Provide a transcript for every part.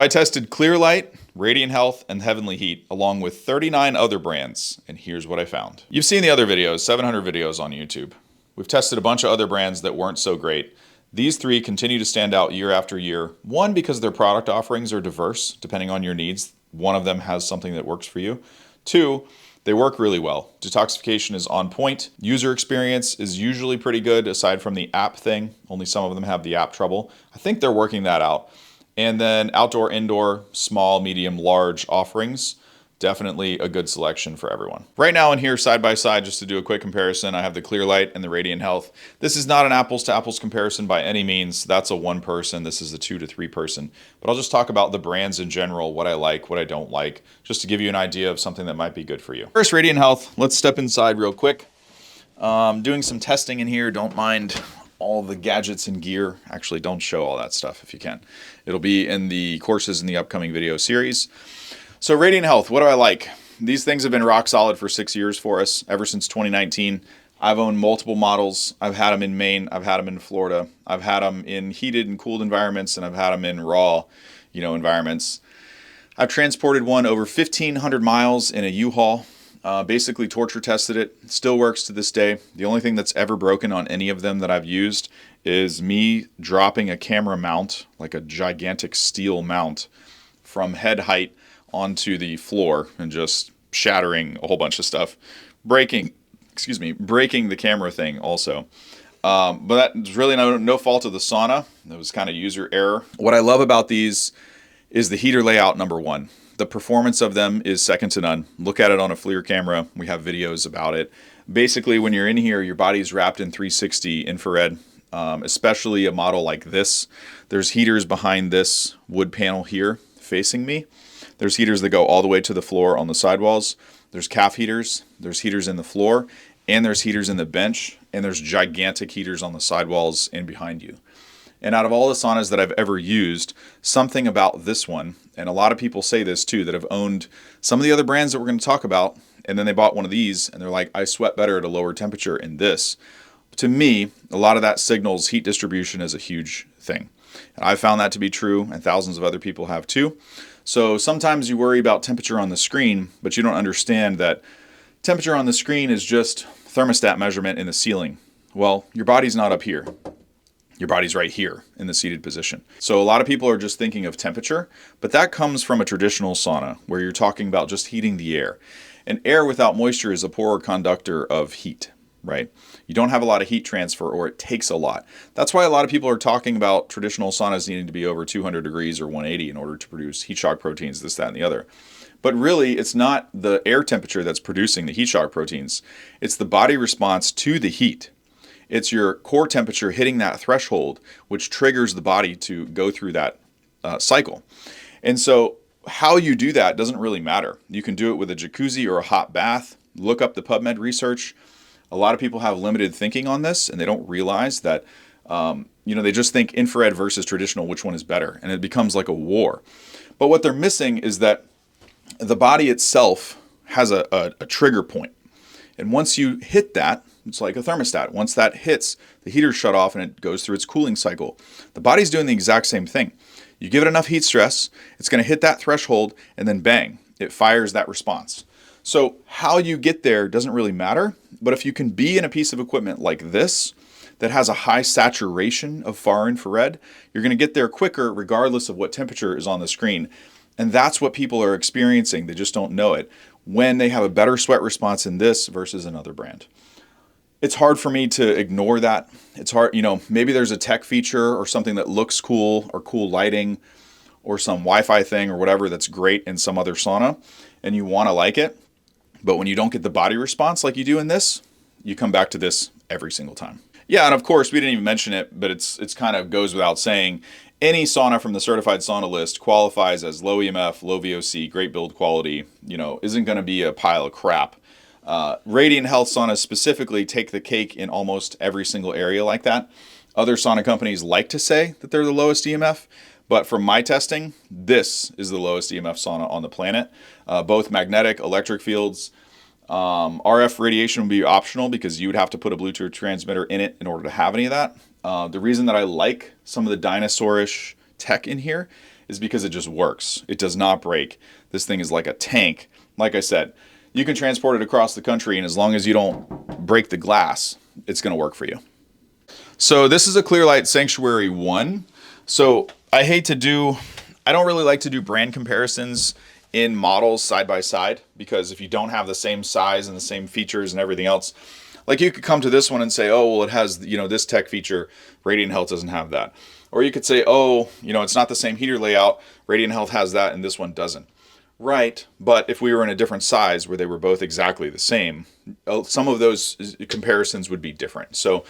I tested Clearlight, Radiant Health, and Heavenly Heat, along with 39 other brands, and here's what I found. You've seen the other videos, 700 videos on YouTube. We've tested a bunch of other brands that weren't so great. These three continue to stand out year after year. One, because their product offerings are diverse, depending on your needs. One of them has something that works for you. Two, they work really well. Detoxification is on point. User experience is usually pretty good, aside from the app thing. Only some of them have the app trouble. I think they're working that out. And then outdoor, indoor, small, medium, large offerings. Definitely a good selection for everyone. Right now in here, side by side, just to do a quick comparison, I have the Clearlight and the Radiant Health. This is not an apples to apples comparison by any means. That's a one person. This is a 2 to 3 person. But I'll just talk about the brands in general, what I like, what I don't like, just to give you an idea of something that might be good for you. First, Radiant Health. Let's step inside real quick. Doing some testing in here. Don't mind all the gadgets and gear. Actually, don't show all that stuff if you can. It'll be in the courses in the upcoming video series. So Radiant Health, what do I like? These things have been rock solid for 6 years for us, ever since 2019. I've owned multiple models. I've had them in Maine. I've had them in Florida. I've had them in heated and cooled environments, and I've had them in raw, environments. I've transported one over 1,500 miles in a U-Haul. Basically torture tested it. It still works to this day. The only thing that's ever broken on any of them that I've used is me dropping a camera mount, like a gigantic steel mount, from head height onto the floor and just shattering a whole bunch of stuff. Breaking the camera thing also. But that's really no fault of the sauna. It was kind of user error. What I love about these is the heater layout, number one. The performance of them is second to none. Look at it on a FLIR camera. We have videos about it. Basically, when you're in here, your body's wrapped in 360 infrared, especially a model like this. There's heaters behind this wood panel here facing me. There's heaters that go all the way to the floor on the sidewalls. There's calf heaters. There's heaters in the floor. And there's heaters in the bench. And there's gigantic heaters on the sidewalls and behind you. And out of all the saunas that I've ever used, something about this one, and a lot of people say this too, that have owned some of the other brands that we're going to talk about, and then they bought one of these, and they're like, I sweat better at a lower temperature in this. To me, a lot of that signals heat distribution is a huge thing. And I've found that to be true, and thousands of other people have too. So sometimes you worry about temperature on the screen, but you don't understand that temperature on the screen is just thermostat measurement in the ceiling. Well, your body's not up here. Your body's right here in the seated position. So a lot of people are just thinking of temperature, but that comes from a traditional sauna where you're talking about just heating the air. And air without moisture is a poorer conductor of heat, right? You don't have a lot of heat transfer, or it takes a lot. That's why a lot of people are talking about traditional saunas needing to be over 200 degrees or 180 in order to produce heat shock proteins, this, that, and the other. But really, it's not the air temperature that's producing the heat shock proteins. It's the body response to the heat. It's your core temperature hitting that threshold, which triggers the body to go through that cycle. And so how you do that doesn't really matter. You can do it with a jacuzzi or a hot bath. Look up the PubMed research. A lot of people have limited thinking on this, and they don't realize that, they just think infrared versus traditional, which one is better? And it becomes like a war. But what they're missing is that the body itself has a trigger point. And once you hit that, it's like a thermostat. Once that hits, the heater's shut off and it goes through its cooling cycle. The body's doing the exact same thing. You give it enough heat stress, it's going to hit that threshold, and then bang, it fires that response. So how you get there doesn't really matter, but if you can be in a piece of equipment like this that has a high saturation of far infrared, you're going to get there quicker regardless of what temperature is on the screen. And that's what people are experiencing. They just don't know it when they have a better sweat response in this versus another brand. It's hard for me to ignore that. It's hard, maybe there's a tech feature or something that looks cool, or cool lighting, or some Wi-Fi thing or whatever that's great in some other sauna, and you want to like it. But when you don't get the body response like you do in this, you come back to this every single time. Yeah, and of course, we didn't even mention it, but it's kind of goes without saying, any sauna from the certified sauna list qualifies as low EMF, low VOC, great build quality, isn't going to be a pile of crap. Radiant Health saunas specifically take the cake in almost every single area like that. Other sauna companies like to say that they're the lowest EMF, but from my testing, this is the lowest EMF sauna on the planet. Both magnetic, electric fields. RF radiation would be optional because you would have to put a Bluetooth transmitter in it in order to have any of that. The reason that I like some of the dinosaurish tech in here is because it just works. It does not break. This thing is like a tank. Like I said, you can transport it across the country, and as long as you don't break the glass, it's going to work for you. So this is a Clearlight Sanctuary 1. So I don't really like to do brand comparisons in models side by side, because if you don't have the same size and the same features and everything else, like you could come to this one and say, oh, well, it has, this tech feature, Radiant Health doesn't have that. Or you could say, oh, it's not the same heater layout, Radiant Health has that and this one doesn't. Right, but if we were in a different size where they were both exactly the same, some of those comparisons would be different. So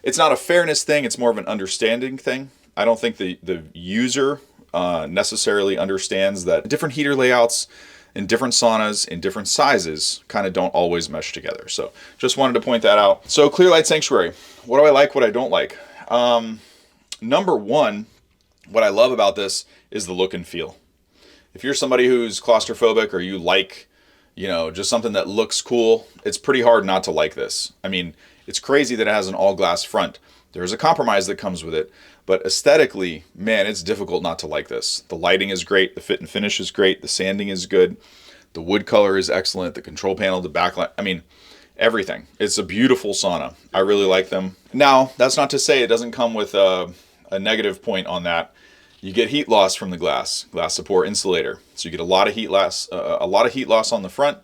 it's not a fairness thing, it's more of an understanding thing. I don't think the user necessarily understands that different heater layouts in different saunas in different sizes kind of don't always mesh together. So just wanted to point that out. So Clearlight Sanctuary, what do I like, what I don't like? Number one, what I love about this is the look and feel. If you're somebody who's claustrophobic, or you like, just something that looks cool, it's pretty hard not to like this. I mean, it's crazy that it has an all glass front. There's a compromise that comes with it, but aesthetically, man, it's difficult not to like this. The lighting is great, the fit and finish is great, the sanding is good, the wood color is excellent, the control panel, the backlight, I mean, everything. It's a beautiful sauna. I really like them. Now, that's not to say it doesn't come with a negative point on that. You get heat loss from the glass support insulator. So you get a lot of heat loss on the front.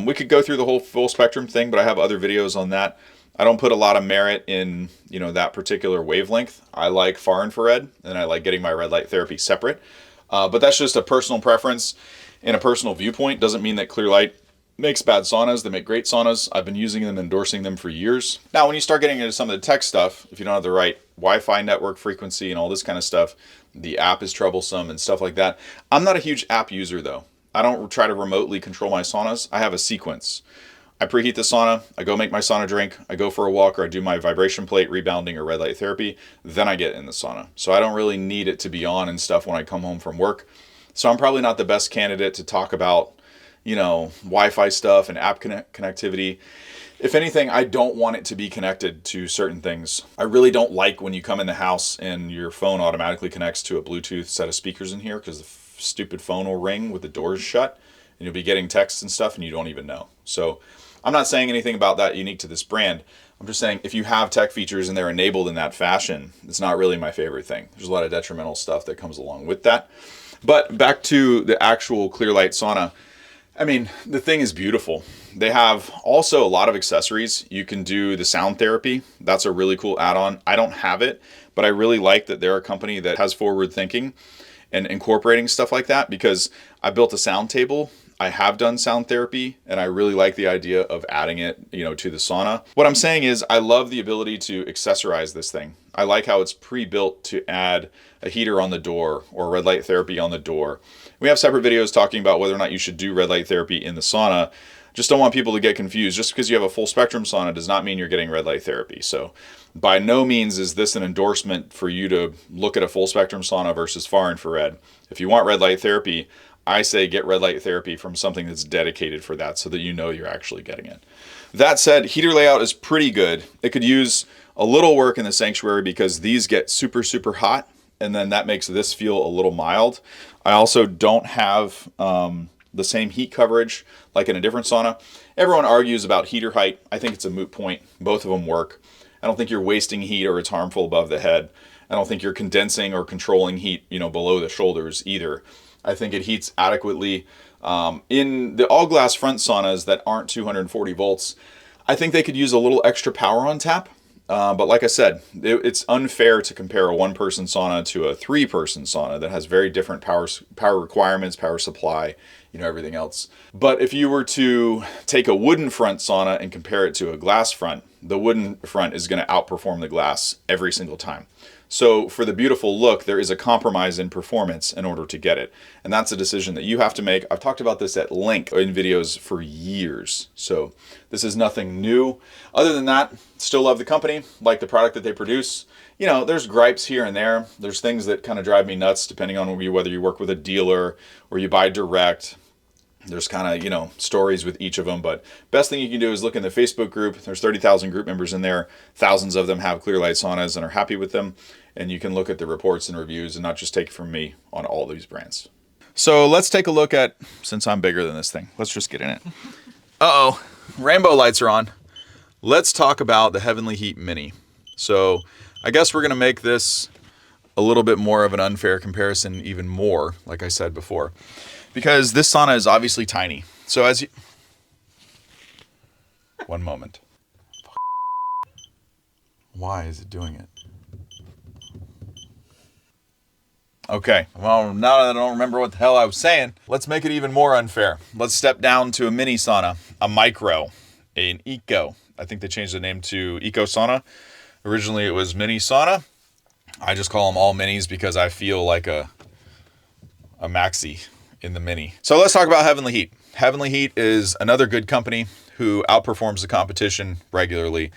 We could go through the whole full spectrum thing, but I have other videos on that. I don't put a lot of merit in, that particular wavelength. I like far infrared, and I like getting my red light therapy separate. But that's just a personal preference and a personal viewpoint. Doesn't mean that Clearlight makes bad saunas. They make great saunas. I've been using them and endorsing them for years. Now, when you start getting into some of the tech stuff, if you don't have the right Wi-Fi network frequency and all this kind of stuff, the app is troublesome and stuff like that. I'm not a huge app user though. I don't try to remotely control my saunas. I have a sequence. I preheat the sauna, I go make my sauna drink, I go for a walk, or I do my vibration plate, rebounding, or red light therapy, then I get in the sauna. So I don't really need it to be on and stuff when I come home from work. So I'm probably not the best candidate to talk about, Wi-Fi stuff and app connectivity. If anything, I don't want it to be connected to certain things. I really don't like when you come in the house and your phone automatically connects to a Bluetooth set of speakers in here, because the stupid phone will ring with the doors shut and you'll be getting texts and stuff and you don't even know. So I'm not saying anything about that unique to this brand. I'm just saying if you have tech features and they're enabled in that fashion, it's not really my favorite thing. There's a lot of detrimental stuff that comes along with that. But back to the actual Clearlight sauna. I mean, the thing is beautiful. They have also a lot of accessories. You can do the sound therapy. That's a really cool add-on. I don't have it, but I really like that they're a company that has forward thinking and incorporating stuff like that, because I built a sound table. I have done sound therapy, and I really like the idea of adding it, to the sauna. What I'm saying is I love the ability to accessorize this thing. I like how it's pre-built to add a heater on the door or red light therapy on the door. We have separate videos talking about whether or not you should do red light therapy in the sauna. Just don't want people to get confused. Just because you have a full spectrum sauna does not mean you're getting red light therapy. So by no means is this an endorsement for you to look at a full spectrum sauna versus far infrared. If you want red light therapy, I say get red light therapy from something that's dedicated for that, so that you're actually getting it. That said, heater layout is pretty good. It could use a little work in the Sanctuary because these get super, super hot, and then that makes this feel a little mild. I also don't have the same heat coverage like in a different sauna. Everyone argues about heater height. I think it's a moot point. Both of them work. I don't think you're wasting heat or it's harmful above the head. I don't think you're condensing or controlling heat, below the shoulders either. I think it heats adequately. In the all glass front saunas that aren't 240 volts, I think they could use a little extra power on tap. But like I said, it's unfair to compare a one-person sauna to a three-person sauna that has very different power requirements, power supply, everything else. But if you were to take a wooden front sauna and compare it to a glass front, the wooden front is going to outperform the glass every single time. So for the beautiful look, there is a compromise in performance in order to get it. And that's a decision that you have to make. I've talked about this at length in videos for years. So this is nothing new. Other than that, still love the company, like the product that they produce. There's gripes here and there. There's things that kind of drive me nuts depending on whether you work with a dealer or you buy direct. There's kind of, stories with each of them, but best thing you can do is look in the Facebook group. There's 30,000 group members in there. Thousands of them have Clearlight saunas and are happy with them. and you can look at the reports and reviews and not just take it from me on all these brands. So let's take a look at, since I'm bigger than this thing, let's just get in it. Uh-oh, rainbow lights are on. Let's talk about the Heavenly Heat Mini. So I guess we're gonna make this a little bit more of an unfair comparison, even more, like I said before, because this sauna is obviously tiny. So as you, one moment. Why is it doing it? Okay, well, now that I don't remember what the hell I was saying, let's make it even more unfair. Let's step down to a mini sauna, a micro, an eco. I think they changed the name to Eco Sauna. Originally it was mini sauna. I just call them all minis because I feel like a maxi in the mini. So let's talk about Heavenly Heat. Heavenly Heat is another good company who outperforms the competition regularly.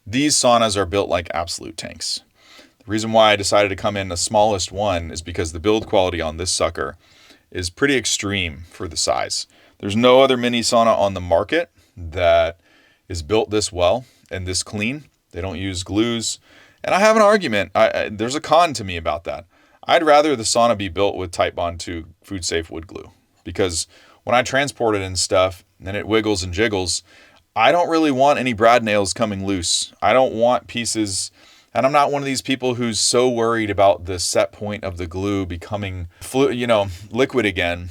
These saunas are built like absolute tanks. The reason why I decided to come in the smallest one is because the build quality on this sucker is pretty extreme for the size. There's no other mini sauna on the market that is built this well and this clean. They don't use glues. And I have an argument. There's a con to me about that. I'd rather the sauna be built with Titebond 2 food safe wood glue, because when I transport it and stuff and it wiggles and jiggles, I don't really want any brad nails coming loose. I don't want pieces. And I'm not one of these people who's so worried about the set point of the glue becoming liquid again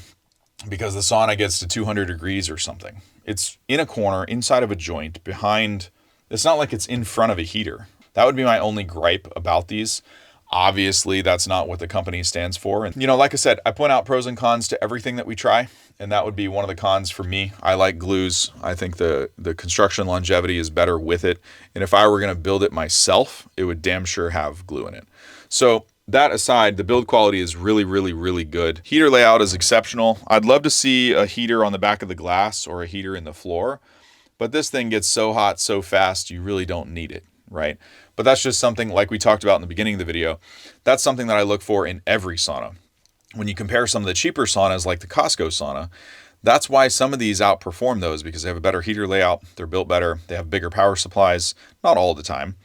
because the sauna gets to 200 degrees or something. It's in a corner, inside of a joint, behind. It's not like it's in front of a heater. That would be my only gripe about these. Obviously, that's not what the company stands for. And, like I said, I point out pros and cons to everything that we try. And that would be one of the cons for me. I like glues. I think the construction longevity is better with it. And if I were going to build it myself, it would damn sure have glue in it. So that aside, the build quality is really, really, really good. Heater layout is exceptional. I'd love to see a heater on the back of the glass or a heater in the floor. But this thing gets so hot so fast, you really don't need it, right? But that's just something, like we talked about in the beginning of the video, that's something that I look for in every sauna. When you compare some of the cheaper saunas like the COSTCO sauna, that's why some of these outperform those, because they have a better heater layout, they're built better, they have bigger power supplies, not all the time.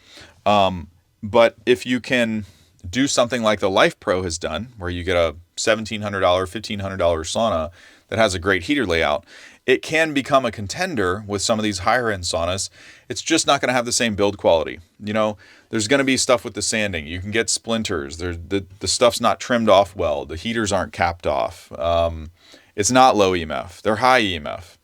But if you can do something like the LIFEPRO has done, where you get a $1,700, $1,500 sauna that has a great heater layout, it can become a contender with some of these higher end saunas. It's just not going to have the same build quality. There's going to be stuff with the sanding. You can get splinters. The stuff's not trimmed off well. The heaters aren't capped off. It's not low EMF. They're high EMF.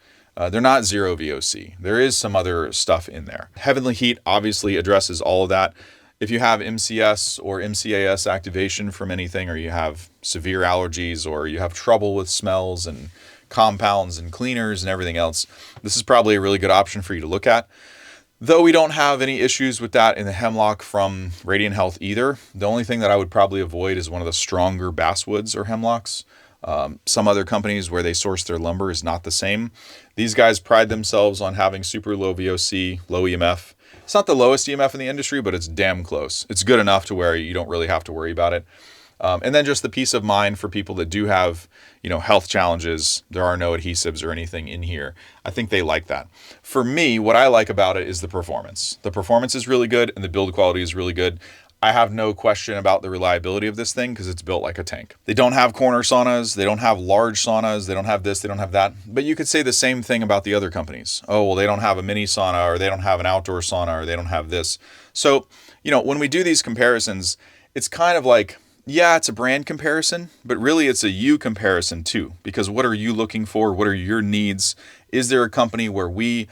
They're not zero VOC. There is some other stuff in there. Heavenly Heat obviously addresses all of that. If you have MCS or MCAS activation from anything, or you have severe allergies, or you have trouble with smells and compounds and cleaners and everything else, this is probably a really good option for you to look at. Though we don't have any issues with that in the Hemlock from Radiant Health either. The only thing that I would probably avoid is one of the stronger basswoods or hemlocks. Some other companies where they source their lumber is not the same. These guys pride themselves on having super low VOC, low EMF. It's not the lowest EMF in the industry, but it's damn close. It's good enough to where you don't really have to worry about it. And then just the peace of mind for people that do have, health challenges. There are no adhesives or anything in here. I think they like that. For me, what I like about it is the performance. The performance is really good and the build quality is really good. I have no question about the reliability of this thing because it's built like a tank. They don't have corner saunas. They don't have large saunas. They don't have this. They don't have that. But you could say the same thing about the other companies. Oh, well, they don't have a mini sauna, or they don't have an outdoor sauna, or they don't have this. So, when we do these comparisons, it's kind of like, yeah, it's a brand comparison, but really it's a you comparison too. Because what are you looking for? What are your needs? Is there a company where we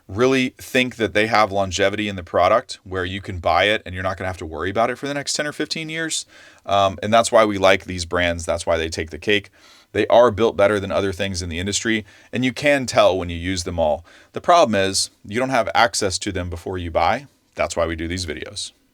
really think that they have longevity in the product, where you can buy it and you're not going to have to worry about it for the next 10 or 15 years? And that's why we like these brands. That's why they take the cake. They are built better than other things in the industry, and you can tell when you use them all. The problem is you don't have access to them before you buy. That's why we do these videos.